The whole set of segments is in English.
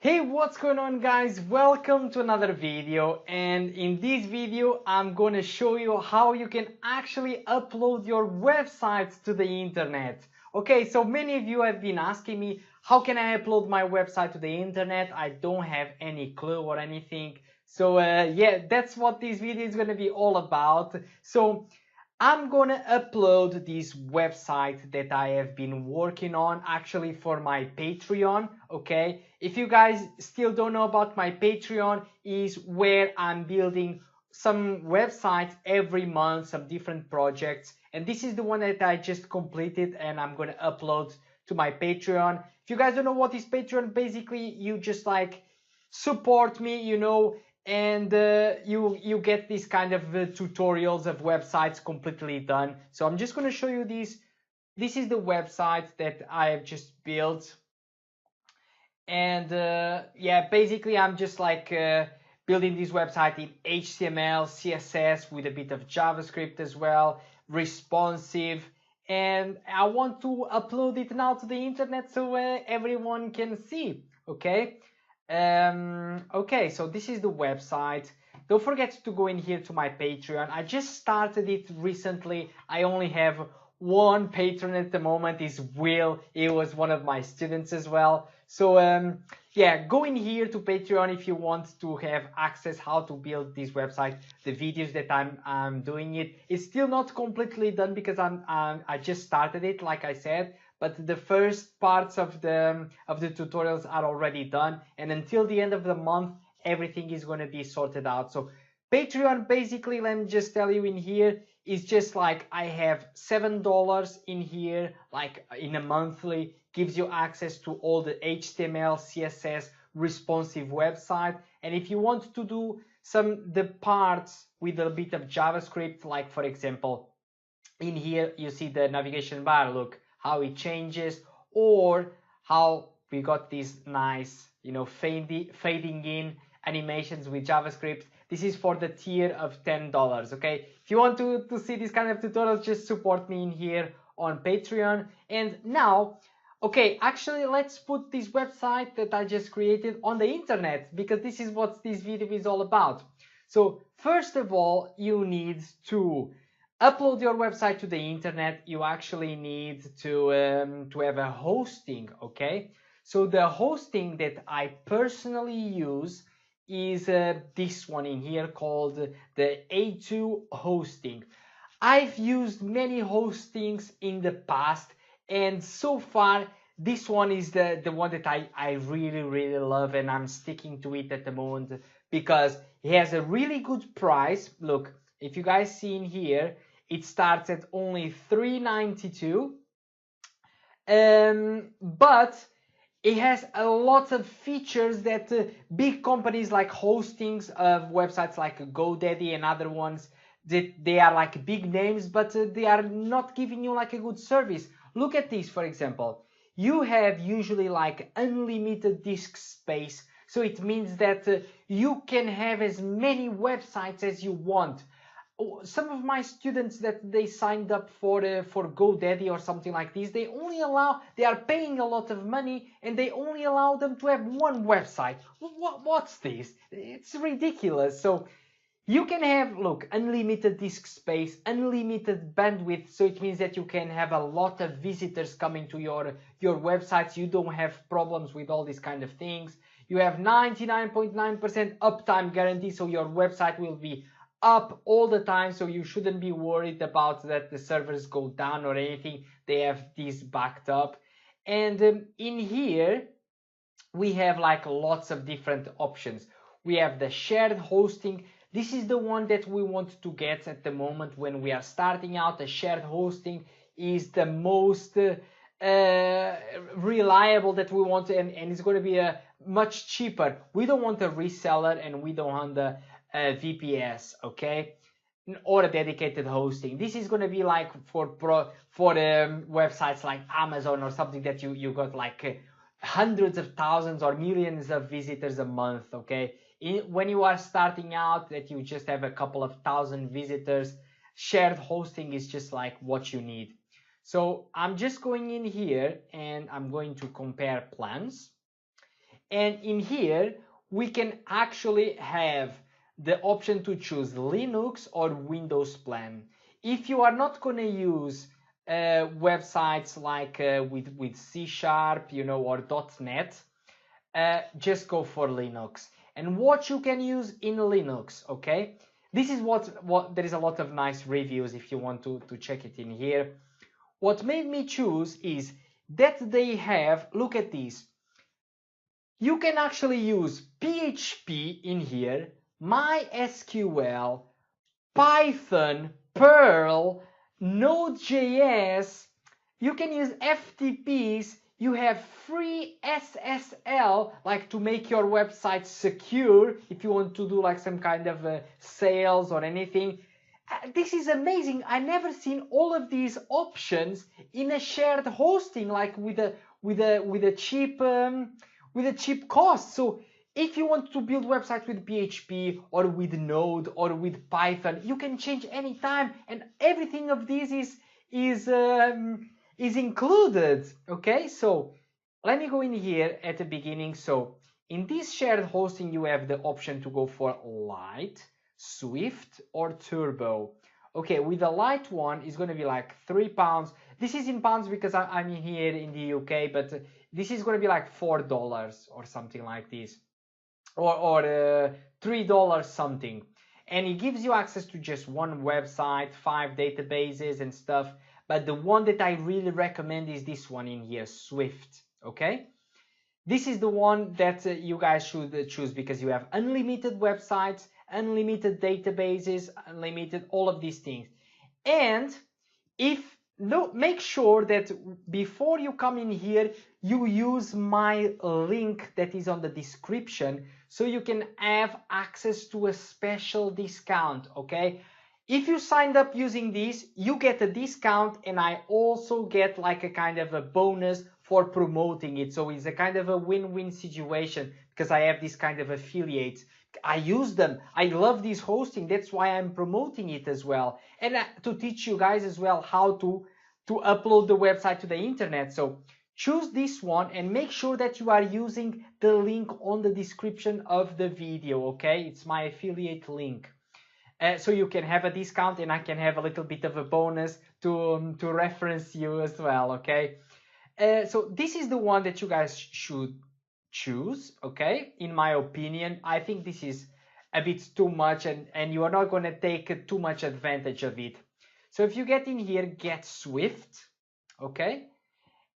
Hey, what's going on guys? Welcome to another video, and in this video I'm gonna show you how you can actually upload your websites to the internet. Okay, so many of you have been asking me, how can I upload my website to the internet? I don't have any clue or anything. So yeah, that's what this video is gonna be all about. So I'm gonna upload this website that I have been working on actually for my Patreon. Okay, if you guys still don't know about my Patreon, is where I'm building some websites every month, some different projects, and this is the one that I just completed and I'm gonna upload to my Patreon. If you guys don't know what is Patreon, basically you just like support me, and you get these kind of tutorials of websites completely done. So I'm just going to show you this. This is the website that I have just built, and yeah, basically I'm just like building this website in HTML, CSS with a bit of JavaScript as well, responsive, and I want to upload it now to the internet so everyone can see. Okay. Okay, so this is the website. Don't forget to go in here to my Patreon. I just started it recently. I only have one patron at the moment, is Will. He was one of my students as well. So yeah, go in here to Patreon if you want to have access how to build this website, the videos that I'm doing it. It's still not completely done because I just started it, like I said, but the first parts of the tutorials are already done, and until the end of the month everything is going to be sorted out. So Patreon, basically, let me just tell you in here, is just like I have $7 in here, like in a monthly, gives you access to all the HTML, CSS, responsive website. And if you want to do the parts with a bit of JavaScript, like for example, in here you see the navigation bar, look how it changes, or how we got these nice, fading in animations with JavaScript. This is for the tier of $10. Okay, if you want to see this kind of tutorials, just support me in here on Patreon. And now, okay, actually let's put this website that I just created on the internet, because this is what this video is all about. So first of all, you need to upload your website to the internet. You actually need to have a hosting. Okay, so the hosting that I personally use is this one in here, called the A2 hosting. I've used many hostings in the past, and so far this one is the one that I really love, and I'm sticking to it at the moment because it has a really good price. Look, if you guys see in here, it starts at only $3.92, but it has a lot of features that big companies like hostings of websites like GoDaddy and other ones, that they are like big names, but they are not giving you like a good service. Look at this, for example. You have usually like unlimited disk space, so it means that you can have as many websites as you want. Some of my students that they signed up for GoDaddy or something like this, they are paying a lot of money and they only allow them to have one website. What's this? It's ridiculous. So you can have, look, unlimited disk space, unlimited bandwidth, so it means that you can have a lot of visitors coming to your websites. You don't have problems with all these kind of things. You have 99.9% uptime guarantee, so your website will be up all the time, so you shouldn't be worried about that the servers go down or anything. They have these backed up. And in here we have like lots of different options. We have the shared hosting. This is the one that we want to get at the moment when we are starting out. The shared hosting is the most reliable that we want, and it's going to be much cheaper. We don't want a reseller, and we don't want the VPS, okay, or a dedicated hosting. This is going to be like for websites like Amazon or something that you got like hundreds of thousands or millions of visitors a month. Okay, when you are starting out, that you just have a couple of thousand visitors, shared hosting is just like what you need. So I'm just going in here and I'm going to compare plans. And in here, we can actually have the option to choose Linux or Windows plan. If you are not going to use websites like with C#, you know, or .NET, just go for Linux. And what you can use in Linux, okay? This is what there is a lot of nice reviews if you want to check it in here. What made me choose is that they have, look at this, you can actually use PHP in here, MySQL, Python, Perl, Node.js, you can use FTPs, you have free SSL, like to make your website secure if you want to do like some kind of sales or anything. This is amazing. I never seen all of these options in a shared hosting, like with a cheap cost. So if you want to build websites with PHP or with Node or with Python, you can change anytime, and everything of this is included. Okay, so let me go in here at the beginning. So in this shared hosting, you have the option to go for Lite, Swift, or Turbo. Okay, with the Lite one, it's going to be like £3. This is in pounds because I'm here in the UK, but this is going to be like $4 or something like this, or $3 something. And it gives you access to just one website, 5 databases and stuff. But the one that I really recommend is this one in here, Swift. Okay, this is the one that you guys should choose because you have unlimited websites, unlimited databases, unlimited all of these things. And make sure that before you come in here, you use my link that is on the description so you can have access to a special discount, okay? If you signed up using this, you get a discount, and I also get like a kind of a bonus for promoting it. So it's a kind of a win-win situation because I have this kind of affiliates. I use them. I love this hosting. That's why I'm promoting it as well. And to teach you guys as well how to upload the website to the internet. So choose this one and make sure that you are using the link on the description of the video, okay? It's my affiliate link. So you can have a discount and I can have a little bit of a bonus to reference you as well, okay? So this is the one that you guys should choose, okay? In my opinion, I think this is a bit too much and you are not going to take too much advantage of it. So if you get in here, get Swift, okay?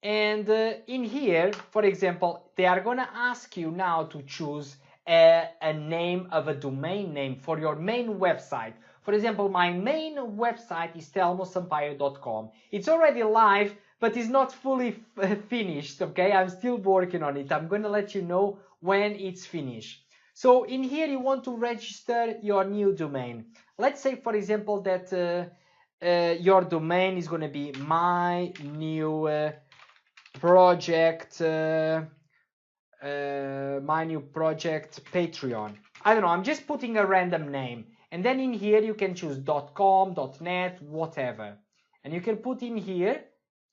And in here, for example, they are going to ask you now to choose a name of a domain name for your main website. For example, my main website is telmoasampaio.com. It's already live, but it's not fully finished, okay? I'm still working on it. I'm going to let you know when it's finished. So in here, you want to register your new domain. Let's say, for example, that your domain is going to be my new project Patreon. I don't know, I'm just putting a random name, and then in here you can choose .com, .net, whatever, and you can put in here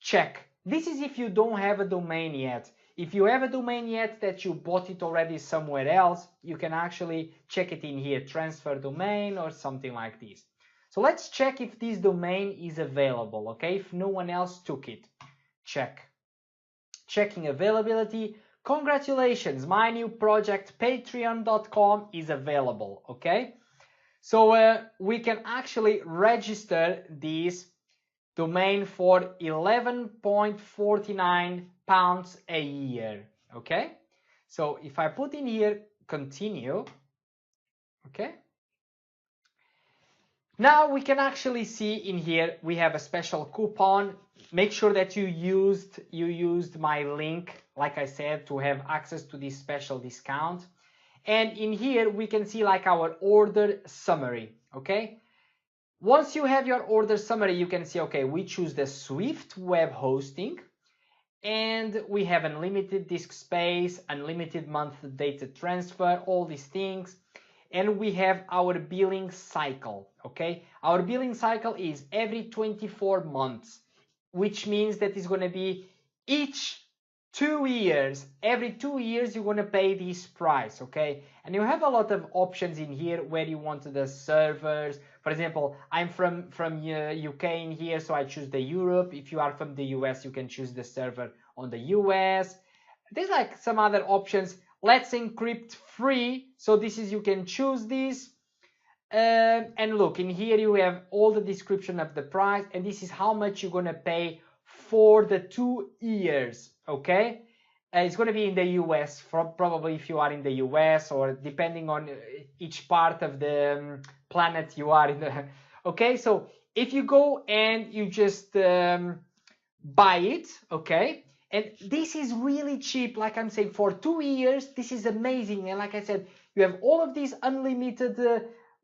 check. This is if you don't have a domain yet. If you have a domain yet that you bought it already somewhere else, you can actually check it in here, transfer domain or something like this. So let's check if this domain is available, okay? If no one else took it, check. Checking availability. Congratulations, my new project patreon.com is available, okay? So we can actually register this domain for £11.49 a year, okay? So if I put in here continue, okay? Now we can actually see in here we have a special coupon. Make sure that you used my link, like I said, to have access to this special discount. And in here we can see like our order summary, okay? Once you have your order summary, you can see, okay, we choose the Swift web hosting, and we have unlimited disk space, unlimited monthly data transfer, all these things. And we have our billing cycle, okay? Our billing cycle is every 24 months, which means that it's going to be each 2 years. Every 2 years you're gonna pay this price, okay? And you have a lot of options in here where you want the servers. For example, I'm from UK in here, so I choose the Europe. If you are from the US, you can choose the server on the US. There's like some other options. Let's encrypt free. So this is, you can choose this. And look, in here you have all the description of the price, and this is how much you're gonna pay for the 2 years, okay? It's gonna be in the US, probably if you are in the US, or depending on each part of the planet you are in the, okay? So if you go and you just buy it, okay? And this is really cheap, like I'm saying, for 2 years, this is amazing. And like I said, you have all of these unlimited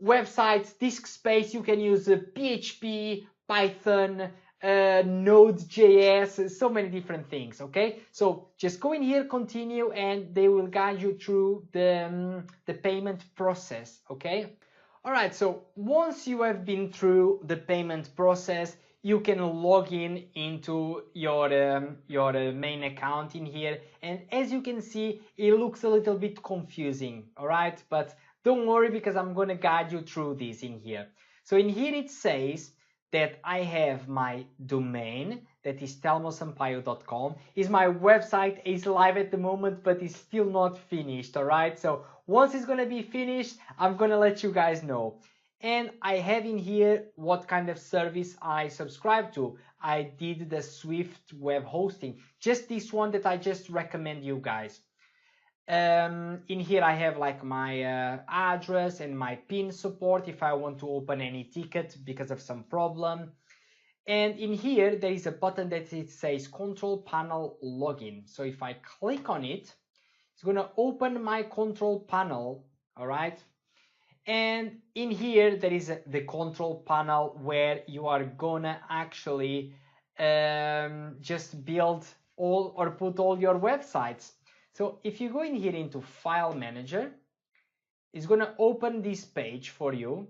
websites, disk space. You can use PHP, Python, Node.js, so many different things, okay? So just go in here, continue, and they will guide you through the payment process, okay? All right, so once you have been through the payment process, you can log in into your main account in here, and as you can see, it looks a little bit confusing, all right? But don't worry, because I'm going to guide you through this in here. So in here it says that I have my domain, that is telmoasampaio.com. Is my website, is live at the moment, but it's still not finished, all right? So once it's going to be finished, I'm going to let you guys know. And I have in here what kind of service I subscribe to. I did the Swift web hosting, just this one that I just recommend you guys. In here I have like my address and my PIN support if I want to open any ticket because of some problem. And in here there is a button that it says control panel login. So if I click on it, it's gonna open my control panel, all right? And in here there is the control panel where you are gonna actually just build all or put all your websites. So if you go in here into file manager, it's gonna open this page for you,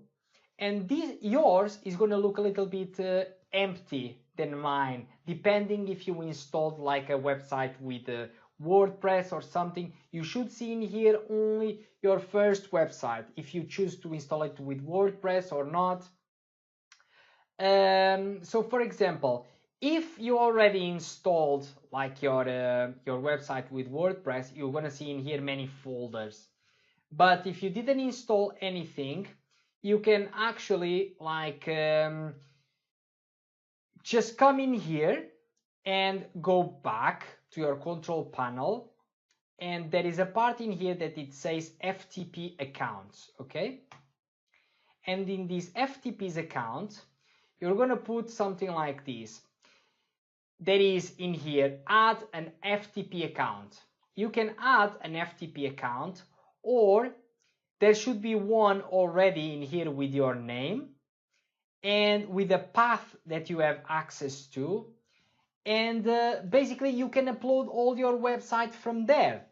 and yours is gonna look a little bit empty than mine, depending if you installed like a website with WordPress or something. You should see in here only your first website, if you choose to install it with WordPress or not. So for example, if you already installed like your website with WordPress, you're gonna see in here many folders. But if you didn't install anything, you can actually like just come in here and go back to your control panel, and there is a part in here that it says FTP accounts, okay? And in this FTP's account, you're gonna put something like this. There is in here, add an FTP account. You can add an FTP account, or there should be one already in here with your name and with a path that you have access to. And basically you can upload all your website from there.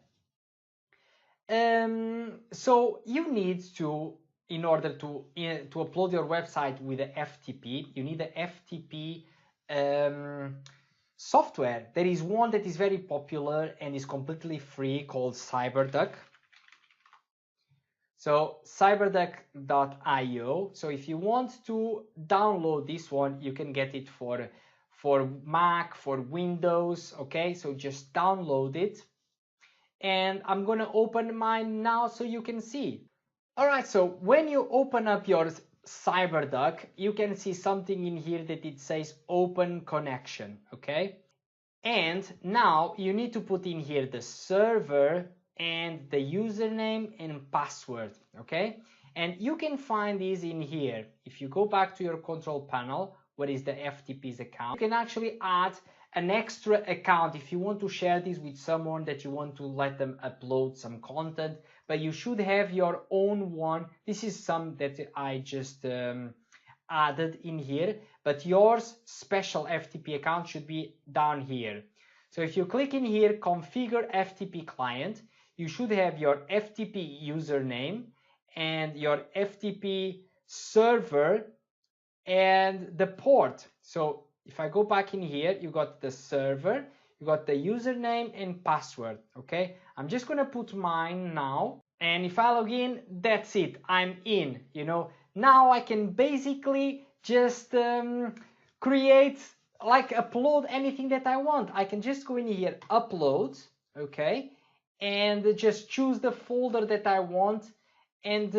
So you need to, in order to upload your website with the FTP, you need the FTP software. There is one that is very popular and is completely free called CyberDuck. So cyberduck.io. So if you want to download this one, you can get it for Mac, for Windows, okay? So just download it. And I'm gonna open mine now so you can see. All right, so when you open up your CyberDuck, you can see something in here that it says open connection, okay? And now you need to put in here the server and the username and password, okay? And you can find these in here. If you go back to your control panel, what is the FTP's account, you can actually add an extra account if you want to share this with someone that you want to let them upload some content, but you should have your own one. This is some that I just added in here, but yours special FTP account should be down here. So if you click in here, configure FTP client, you should have your FTP username and your FTP server and the port. So if I go back in here, you got the server, you got the username and password. Okay, I'm just gonna put mine now, and if I log in, that's it, I'm in. Now I can basically just create, like, upload anything that I want. I can just go in here, upload, okay, and just choose the folder that I want and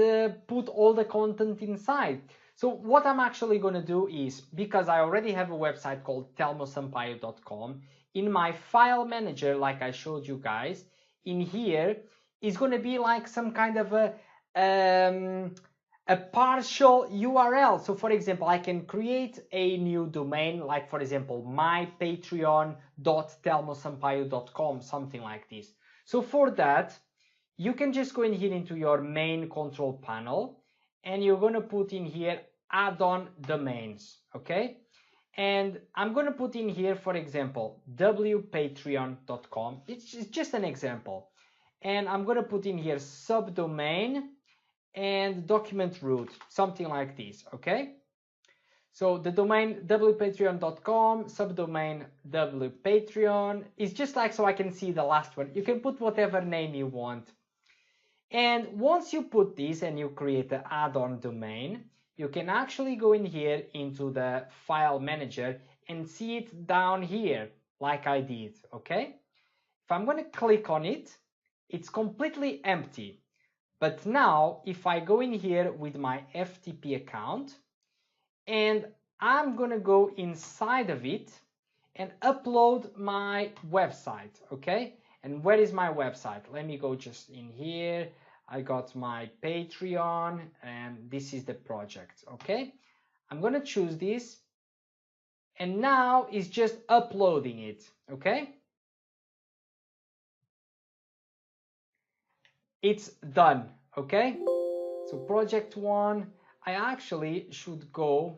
put all the content inside. So what I'm actually going to do is, because I already have a website called telmoasampaio.com, in my file manager, like I showed you guys, in here is going to be like some kind of a partial URL. So for example, I can create a new domain, like for example, mypatreon.telmoasampaio.com, something like this. So for that, you can just go in here into your main control panel, and you're going to put in here add-on domains, okay? And I'm going to put in here, for example, wpatreon.com. It's just an example. And I'm going to put in here subdomain and document root, something like this, okay? So the domain wpatreon.com, subdomain wpatreon is just like, so I can see the last one. You can put whatever name you want. And once you put this and you create the add-on domain, you can actually go in here into the file manager and see it down here, like I did, okay? If I'm going to click on it, it's completely empty. But now, if I go in here with my FTP account, and I'm going to go inside of it and upload my website, okay? And where is my website? Let me go just in here. I got my Patreon, and this is the project, okay? I'm going to choose this, and now it's just uploading it, okay? It's done, okay? So project one, I actually should go,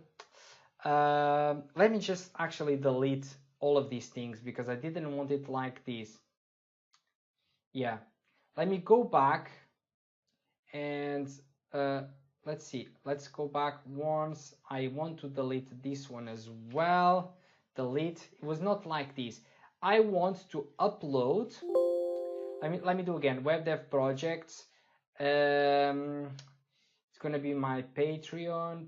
let me just actually delete all of these things because I didn't want it like this. Yeah, let me go back and let's see, let's go back once. I want to delete this one as well. Delete, it was not like this. I want to upload, let me do again, web dev projects. It's gonna be my Patreon,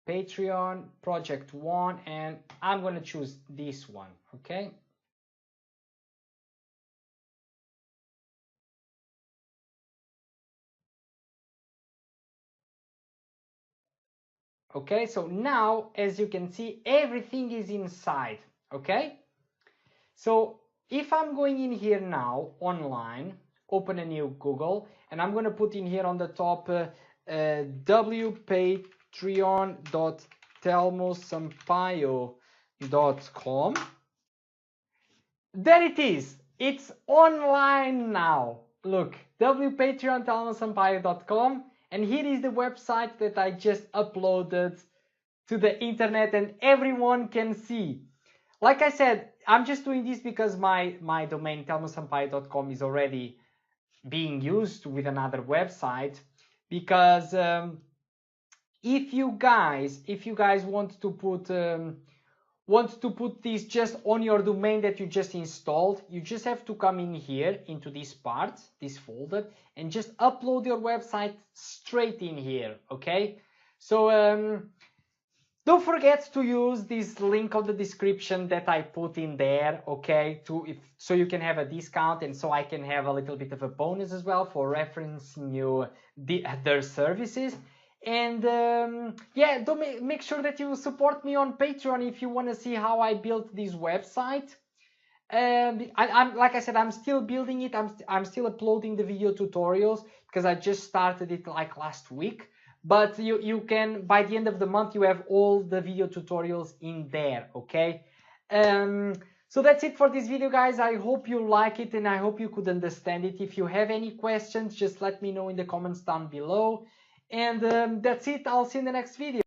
Patreon project one, and I'm gonna choose this one, okay? Okay, so now, as you can see, everything is inside, okay? So if I'm going in here now, online, open a new Google, and I'm going to put in here on the top wpatreon.telmoasampaio.com. There it is. It's online now. Look, wpatreon.telmoasampaio.com, and here is the website that I just uploaded to the internet and everyone can see. Like I said, I'm just doing this because my domain telmoasampaio.com is already being used with another website, because if you guys want to put this just on your domain that you just installed, you just have to come in here into this part, this folder, and just upload your website straight in here, okay? So don't forget to use this link on the description that I put in there, okay, so you can have a discount, and so I can have a little bit of a bonus as well for referencing you their services. And yeah, don't make sure that you support me on Patreon if you want to see how I built this website. I'm like I said, I'm still building it. I'm still uploading the video tutorials because I just started it like last week. But you can, by the end of the month, you have all the video tutorials in there, okay? So that's it for this video, guys. I hope you like it and I hope you could understand it. If you have any questions, just let me know in the comments down below. And that's it. I'll see you in the next video.